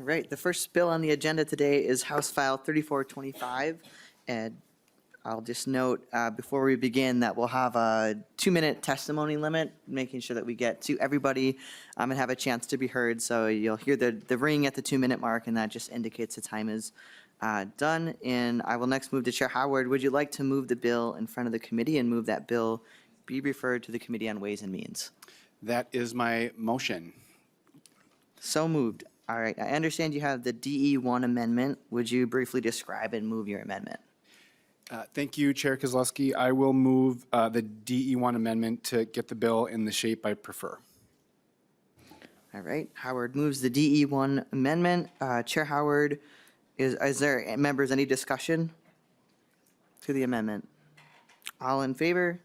right, the first bill on the agenda today is House File 3425. And I'll just note before we begin that we'll have a 2-minute testimony limit, making sure that we get to everybody and have a chance to be heard. So you'll hear the ring at the 2-minute mark, and that just indicates the time is done. And I will next move to Chair Howard. Would you like to move the bill in front of the committee and move that bill be referred to the Committee on Ways and Means? That is my motion. So moved. All right. I understand you have the DE1 amendment. Would you briefly describe and move your amendment? Thank you, Chair Kozlowski. I will move the DE1 amendment to get the bill in the shape I prefer. All right. Howard moves the DE1 amendment. Chair Howard, is there, members, any discussion to the amendment? All in favor?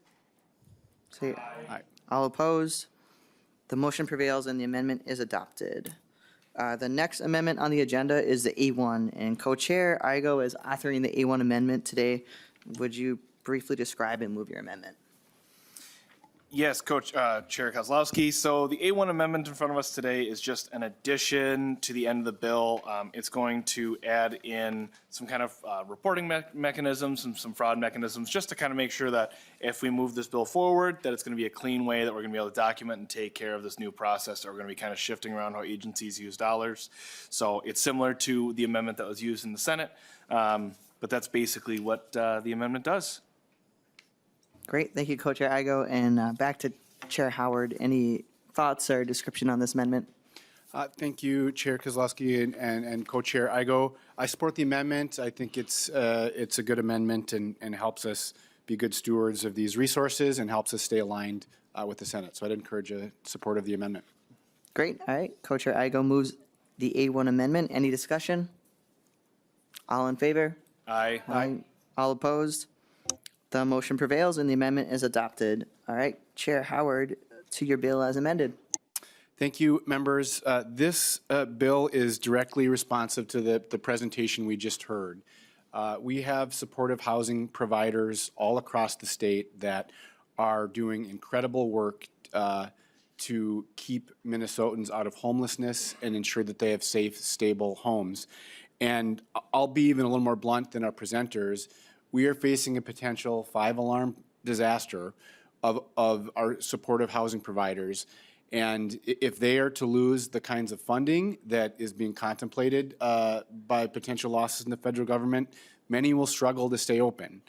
Say Aye. all opposed? The motion prevails and the amendment is adopted. The next amendment on the agenda is the A1, and Co-Chair Igo is authoring the A1 amendment today. Would you briefly describe and move your amendment? Yes, Chair Kozlowski. So the A1 amendment in front of us today is just an addition to the end of the bill. It's going to add in some kind of reporting mechanisms, some fraud mechanisms, just to kind of make sure that if we move this bill forward, that it's going to be a clean way that we're going to be able to document and take care of this new process that we're going to be kind of shifting around how agencies use dollars. So it's similar to the amendment that was used in the Senate, but that's basically what the amendment does. Great. Thank you, Co-Chair Igo. And back to Chair Howard. Any thoughts or description on this amendment? Thank you, Chair Kozlowski and Co-Chair Igo. I support the amendment. I think it's a good amendment and helps us be good stewards of these resources and helps us stay aligned with the Senate. So I'd encourage support of the amendment. Great. All right. Co-Chair Igo moves the A1 amendment. Any discussion? All in favor? Aye. Aye. All opposed? The motion prevails and the amendment is adopted. All right. Chair Howard, to your bill as amended. Thank you, members. This bill is directly responsive to the presentation we just heard. We have supportive housing providers all across the state that are doing incredible work to keep Minnesotans out of homelessness and ensure that they have safe, stable homes. And I'll be even a little more blunt than our presenters. We are facing a potential 5-alarm disaster of our supportive housing providers. And if they are to lose the kinds of funding that is being contemplated by potential losses in the federal government, many will struggle to stay open.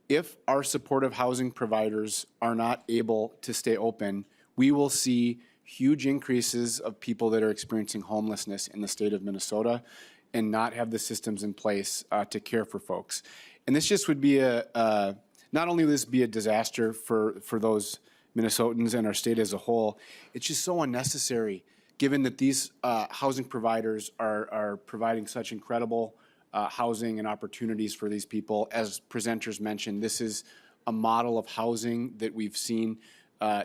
If our supportive housing providers are not able to stay open, we will see huge increases of people that are experiencing homelessness in the state of Minnesota and not have the systems in place to care for folks. And this just would be not only would this be a disaster for those Minnesotans and our state as a whole, it's just so unnecessary given that these housing providers are providing such incredible housing and opportunities for these people. As presenters mentioned, this is a model of housing that we've seen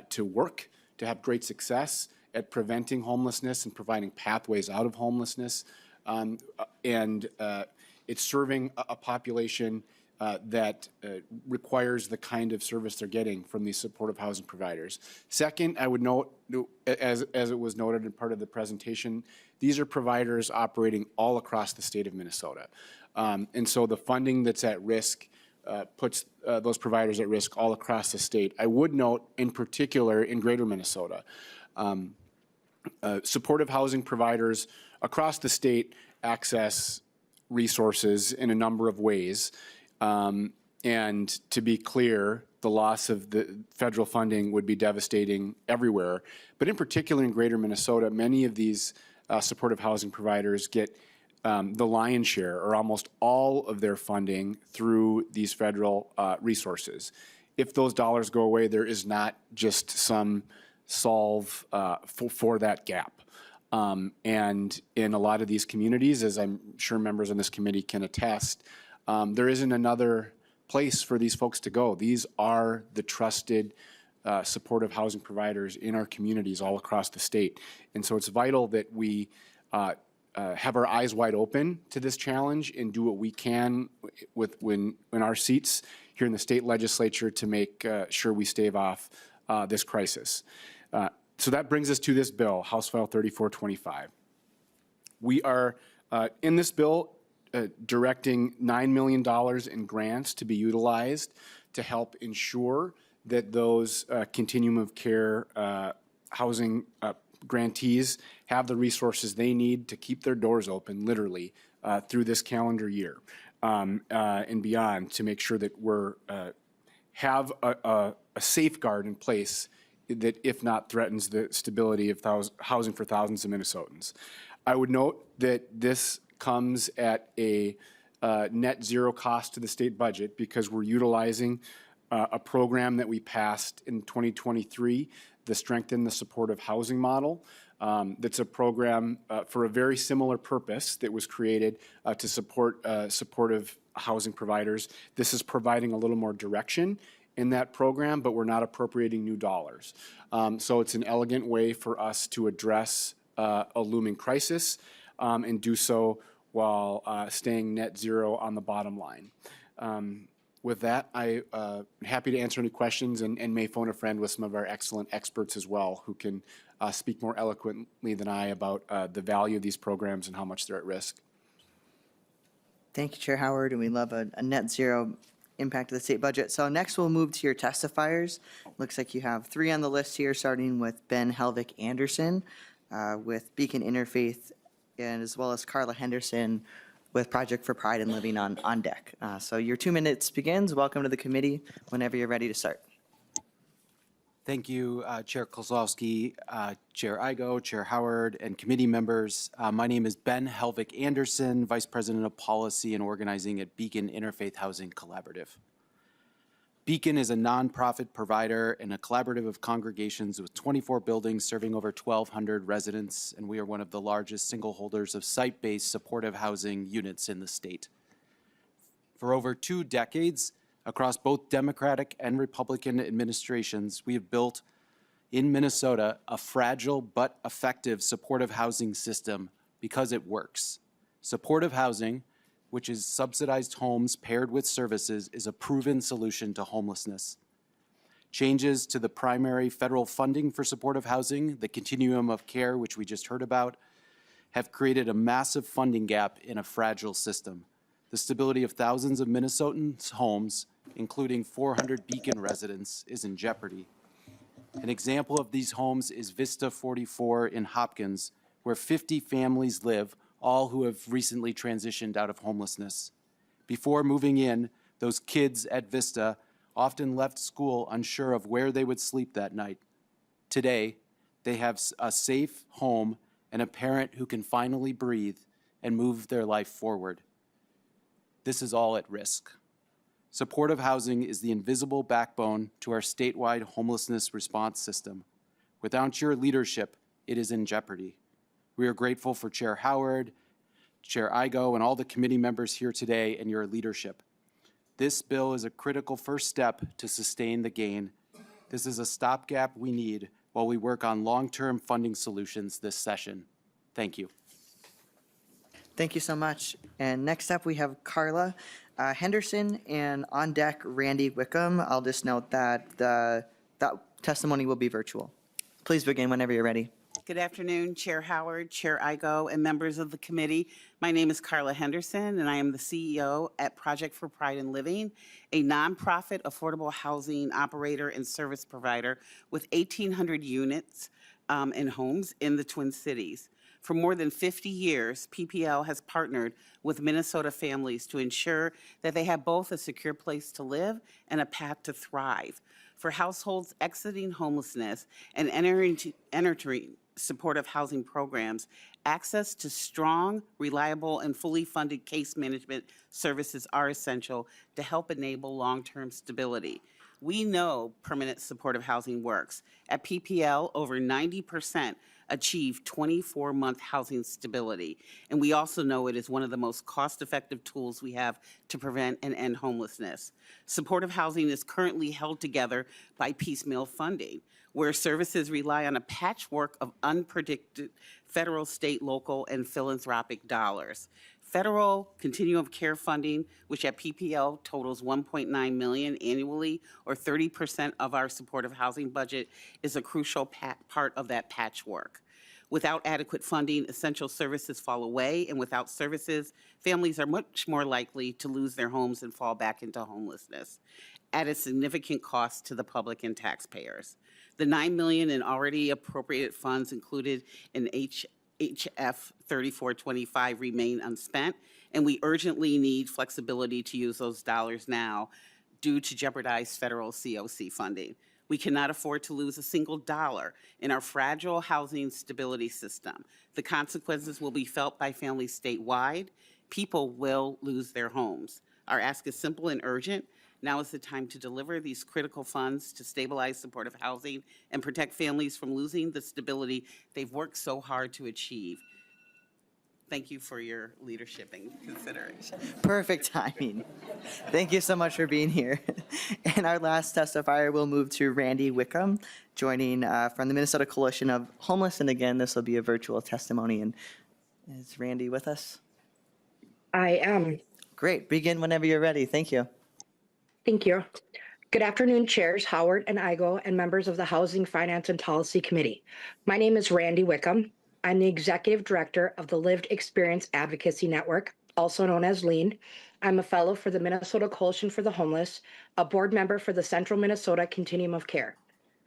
to work, to have great success at preventing homelessness and providing pathways out of homelessness. It's serving a population that requires the kind of service they're getting from these supportive housing providers. Second, I would note, as it was noted in part of the presentation, these are providers operating all across the state of Minnesota. And so the funding that's at risk puts those providers at risk all across the state. I would note, in particular, in greater Minnesota, supportive housing providers across the state access resources in a number of ways. And to be clear, the loss of the federal funding would be devastating everywhere. But in particular in greater Minnesota, many of these supportive housing providers get the lion's share or almost all of their funding through these federal resources. If those dollars go away, there is not just some solve for that gap. And in a lot of these communities, as I'm sure members on this committee can attest, there isn't another place for these folks to go. These are the trusted supportive housing providers in our communities all across the state. And so it's vital that we have our eyes wide open to this challenge and do what we can in our seats here in the state legislature to make sure we stave off this crisis. So that brings us to this bill, House File 3425. We are, in this bill, directing $9 million in grants to be utilized to help ensure that those continuum of care housing grantees have the resources they need to keep their doors open, literally, through this calendar year and beyond, to make sure that we're have a safeguard in place that, if not, threatens the stability of housing for thousands of Minnesotans. I would note that this comes at a net zero cost to the state budget because we're utilizing a program that we passed in 2023, the Strengthen the Supportive Housing Model. That's a program for a very similar purpose that was created to support supportive housing providers. This is providing a little more direction in that program, but we're not appropriating new dollars. So it's an elegant way for us to address a looming crisis and do so while staying net zero on the bottom line. With that, I'm happy to answer any questions and may phone a friend with some of our excellent experts as well who can speak more eloquently than I about the value of these programs and how much they're at risk. Thank you, Chair Howard, and we love a net zero impact of the state budget. So next we'll move to your testifiers. Looks like you have 3 on the list here, starting with Ben Helvig Anderson with Beacon Interfaith, and as well as Carla Henderson with Project for Pride and Living on deck. So your 2 minutes begins. Welcome to the committee whenever you're ready to start. Thank you, Chair Kozlowski, Chair Igo, Chair Howard, and committee members. My name is Ben Helvig Anderson, Vice President of Policy and Organizing at Beacon Interfaith Housing Collaborative. Beacon is a nonprofit provider and a collaborative of congregations with 24 buildings serving over 1,200 residents, and we are one of the largest single holders of site-based supportive housing units in the state. For over 2 decades, across both Democratic and Republican administrations, we have built in Minnesota a fragile but effective supportive housing system because it works. Supportive housing, which is subsidized homes paired with services, is a proven solution to homelessness. Changes to the primary federal funding for supportive housing, the continuum of care, which we just heard about, have created a massive funding gap in a fragile system. The stability of thousands of Minnesotans' homes, including 400 Beacon residents, is in jeopardy. An example of these homes is Vista 44 in Hopkins, where 50 families live, all who have recently transitioned out of homelessness. Before moving in, those kids at Vista often left school unsure of where they would sleep that night. Today, they have a safe home and a parent who can finally breathe and move their life forward. This is all at risk. Supportive housing is the invisible backbone to our statewide homelessness response system. Without your leadership, it is in jeopardy. We are grateful for Chair Howard, Chair Igo, and all the committee members here today and your leadership. This bill is a critical first step to sustain the gain. This is a stopgap we need while we work on long-term funding solutions this session. Thank you. Thank you so much. And next up, we have Carla Henderson and on deck, Randy Wickham. I'll just note that that testimony will be virtual. Please begin whenever you're ready. Good afternoon, Chair Howard, Chair Igo, and members of the committee. My name is Carla Henderson, and I am the CEO at Project for Pride and Living, a nonprofit affordable housing operator and service provider with 1,800 units and homes in the Twin Cities. For more than 50 years, PPL has partnered with Minnesota families to ensure that they have both a secure place to live and a path to thrive. For households exiting homelessness and entering supportive housing programs, access to strong, reliable, and fully funded case management services are essential to help enable long-term stability. We know permanent supportive housing works. At PPL, over 90% achieve 24-month housing stability. And we also know it is one of the most cost-effective tools we have to prevent and end homelessness. Supportive housing is currently held together by piecemeal funding, where services rely on a patchwork of unpredicted federal, state, local, and philanthropic dollars. Federal continuum of care funding, which at PPL totals $1.9 million annually, or 30% of our supportive housing budget, is a crucial part of that patchwork. Without adequate funding, essential services fall away, and without services, families are much more likely to lose their homes and fall back into homelessness at a significant cost to the public and taxpayers. The $9 million in already appropriated funds included in HF 3425 remain unspent, and we urgently need flexibility to use those dollars now due to jeopardized federal COC funding. We cannot afford to lose a single dollar in our fragile housing stability system. The consequences will be felt by families statewide. People will lose their homes. Our ask is simple and urgent. Now is the time to deliver these critical funds to stabilize supportive housing and protect families from losing the stability they've worked so hard to achieve. Thank you for your leadership and consideration. Perfect timing. Thank you so much for being here. And our last testifier will move to Randy Wickham, joining from the Minnesota Coalition of Homeless. And again, this will be a virtual testimony. And is Randy with us? I am. Great. Begin whenever you're ready. Thank you. Thank you. Good afternoon, Chairs Howard and Igo and members of the Housing, Finance, and Policy Committee. My name is Randy Wickham. I'm the Executive Director of the Lived Experience Advocacy Network, also known as LEAN. I'm a fellow for the Minnesota Coalition for the Homeless, a board member for the Central Minnesota Continuum of Care.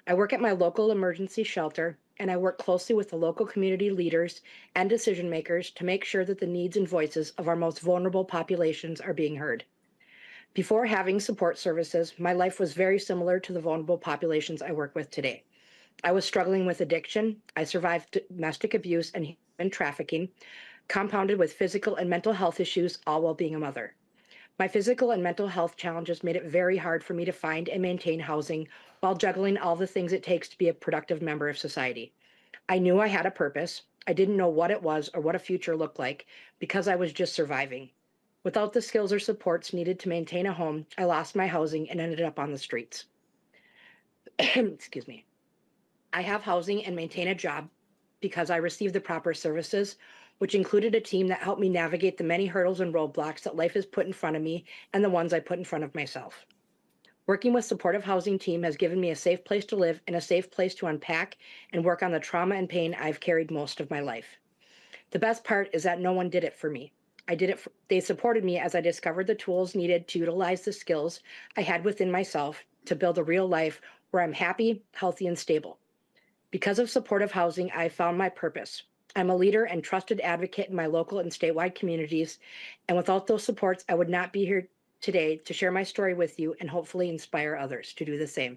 I work at my local emergency shelter, and I work closely with the local community leaders and decision makers to make sure that the needs and voices of our most vulnerable populations are being heard. Before having support services, my life was very similar to the vulnerable populations I work with today. I was struggling with addiction. I survived domestic abuse and human trafficking, compounded with physical and mental health issues, all while being a mother. My physical and mental health challenges made it very hard for me to find and maintain housing while juggling all the things it takes to be a productive member of society. I knew I had a purpose. I didn't know what it was or what a future looked like because I was just surviving. Without the skills or supports needed to maintain a home, I lost my housing and ended up on the streets. Excuse me. I have housing and maintain a job because I received the proper services, which included a team that helped me navigate the many hurdles and roadblocks that life has put in front of me and the ones I put in front of myself. Working with supportive housing team has given me a safe place to live and a safe place to unpack and work on the trauma and pain I've carried most of my life. The best part is that no one did it for me. They supported me as I discovered the tools needed to utilize the skills I had within myself to build a real life where I'm happy, healthy, and stable. Because of supportive housing, I found my purpose. I'm a leader and trusted advocate in my local and statewide communities, and without those supports, I would not be here today to share my story with you and hopefully inspire others to do the same.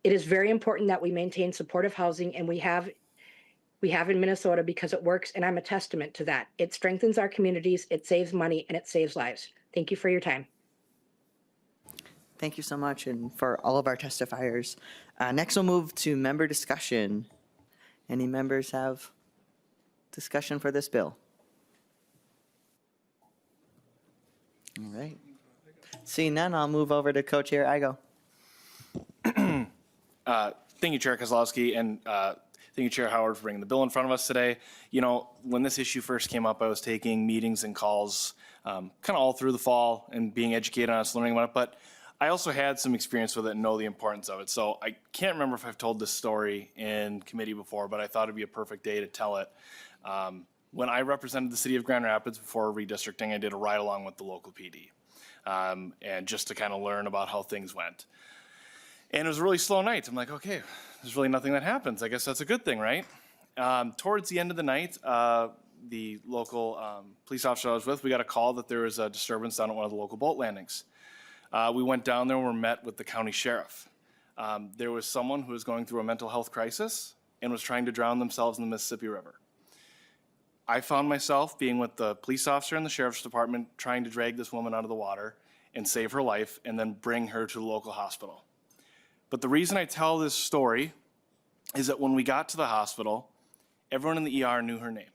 It is very important that we maintain supportive housing, and we have in Minnesota because it works, and I'm a testament to that. It strengthens our communities, it saves money, and it saves lives. Thank you for your time. Thank you so much, and for all of our testifiers. Next, we'll move to member discussion. Any members have discussion for this bill? All right. Seeing none, I'll move over to Co-Chair Igo. Thank you, Chair Kozlowski, and thank you, Chair Howard, for bringing the bill in front of us today. You know, when this issue first came up, I was taking meetings and calls kind of all through the fall and being educated on it, learning about it, but I also had some experience with it and know the importance of it. So I can't remember if I've told this story in committee before, but I thought it'd be a perfect day to tell it. When I represented the city of Grand Rapids before redistricting, I did a ride along with the local PD, and just to kind of learn about how things went. And it was a really slow night. I'm like, okay, there's really nothing that happens. I guess that's a good thing, right? Towards the end of the night, the local police officer I was with, we got a call that there was a disturbance down at one of the local boat landings. We went down there and were met with the county sheriff. There was someone who was going through a mental health crisis and was trying to drown themselves in the Mississippi River. I found myself being with the police officer and the sheriff's department trying to drag this woman out of the water and save her life and then bring her to the local hospital. But the reason I tell this story is that when we got to the hospital, everyone in the ER knew her name.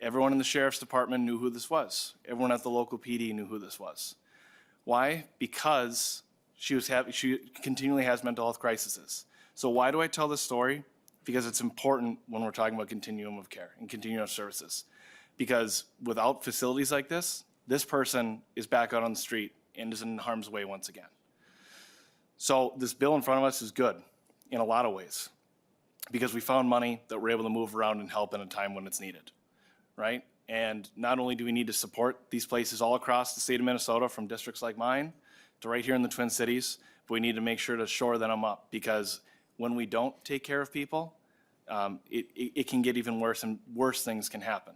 Everyone in the sheriff's department knew who this was. Everyone at the local PD knew who this was. Why? Because she continually has mental health crises. So why do I tell this story? Because it's important when we're talking about continuum of care and continuum of services. Because without facilities like this person is back out on the street and is in harm's way once again. So this bill in front of us is good in a lot of ways. because we found money that we're able to move around and help in a time when it's needed, right? And not only do we need to support these places all across the state of Minnesota, from districts like mine to right here in the Twin Cities, but we need to make sure to shore them up, because when we don't take care of people, it can get even worse, and worse things can happen.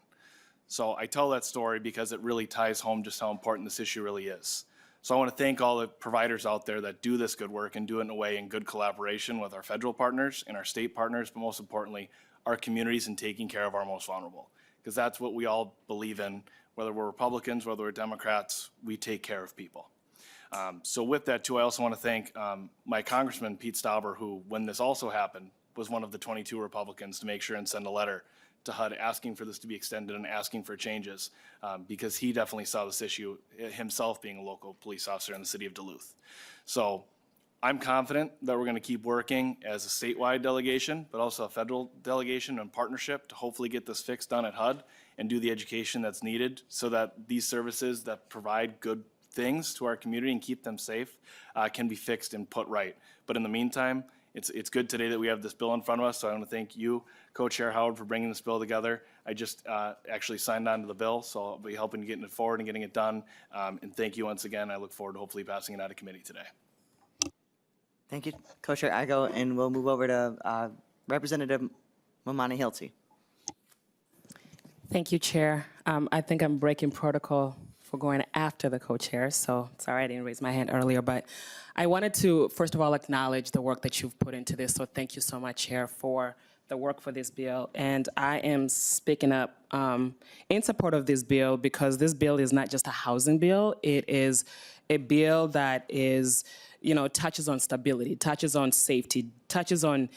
So I tell that story because it really ties home just how important this issue really is. So I want to thank all the providers out there that do this good work and do it in a way in good collaboration with our federal partners and our state partners, but most importantly, our communities, and taking care of our most vulnerable. Because that's what we all believe in, whether we're Republicans, whether we're Democrats, we take care of people. So with that too, I also want to thank my Congressman, Pete Stauber, who, when this also happened, was one of the 22 Republicans to make sure and send a letter to HUD asking for this to be extended and asking for changes, because he definitely saw this issue himself, being a local police officer in the city of Duluth. So I'm confident that we're going to keep working as a statewide delegation, but also a federal delegation and partnership to hopefully get this fixed done at HUD and do the education that's needed so that these services that provide good things to our community and keep them safe can be fixed and put right. But in the meantime, it's good today that we have this bill in front of us, so I want to thank you, Co-Chair Howard, for bringing this bill together. I just actually signed on to the bill, so I'll be helping getting it forward and getting it done. And thank you once again. I look forward to hopefully passing it out of committee today. Thank you, Co-Chair Igo, and we'll move over to Representative Momani Hilty. Thank you, Chair. I think I'm breaking protocol for going after the co-chair, so sorry I didn't raise my hand earlier, but I wanted to, first of all, acknowledge the work that you've put into this, so thank you so much, Chair, for the work for this bill. And I am speaking up in support of this bill because this bill is not just a housing bill, it is a bill that is, touches on stability, touches on safety, touches on,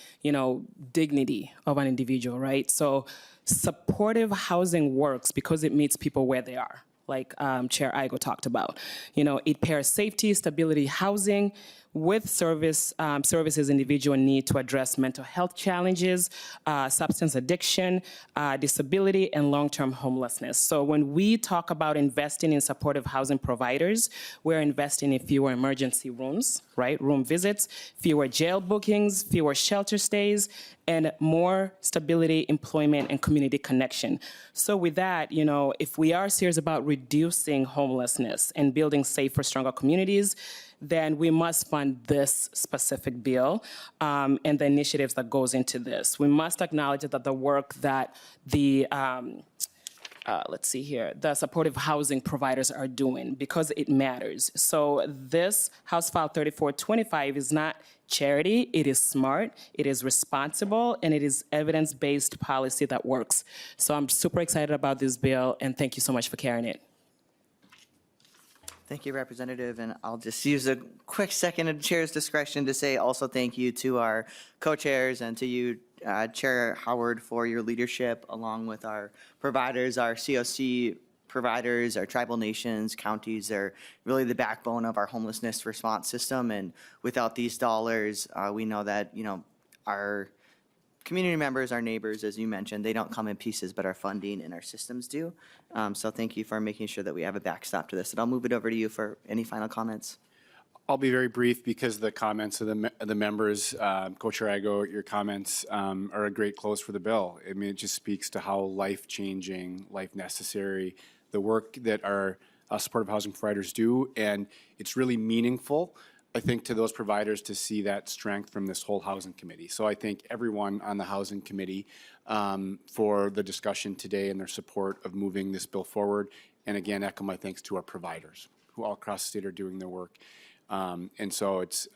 dignity of an individual, right? So supportive housing works because it meets people where they are, like Chair Igo talked about. It pairs safety, stability, housing with services individuals need to address mental health challenges, substance addiction, disability, and long-term homelessness. So when we talk about investing in supportive housing providers, we're investing in fewer emergency rooms, right? Room visits, fewer jail bookings, fewer shelter stays, and more stability, employment, and community connection. So with that, if we are serious about reducing homelessness and building safer, stronger communities, then we must fund this specific bill and the initiatives that goes into this. We must acknowledge that the work that the the supportive housing providers are doing, because it matters. So this House File 3425 is not charity, it is smart, it is responsible, and it is evidence-based policy that works. So I'm super excited about this bill, and thank you so much for carrying it. Thank you, Representative, and I'll just use a quick second of Chair's discretion to say also thank you to our co-chairs and to you, Chair Howard, for your leadership, along with our providers, our COC providers, our tribal nations, counties. They're really the backbone of our homelessness response system, and without these dollars, we know that, our community members, our neighbors, as you mentioned, they don't come in pieces, but our funding and our systems do. So thank you for making sure that we have a backstop to this. And I'll move it over to you for any final comments. I'll be very brief because the comments of the members, Co-Chair Igo, your comments are a great close for the bill. I mean, it just speaks to how life-changing, life-necessary the work that our supportive housing providers do, and it's really meaningful, I think, to those providers to see that strength from this whole housing committee. So I thank everyone on the housing committee for the discussion today and their support of moving this bill forward. And again, echo my thanks to our providers who all across the state are doing their work. And so it's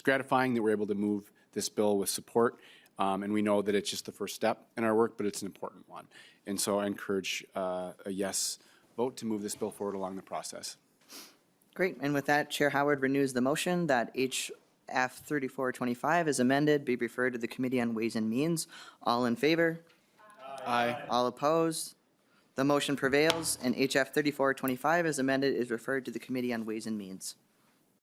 gratifying that we're able to move this bill with support. And we know that it's just the first step in our work, but it's an important one. And so I encourage a yes vote to move this bill forward along the process. Great, and with that, Chair Howard renews the motion that HF 3425 is amended, be referred to the Committee on Ways and Means. All in favor? Aye. All opposed? The motion prevails, and HF 3425 as amended is referred to the Committee on Ways and Means.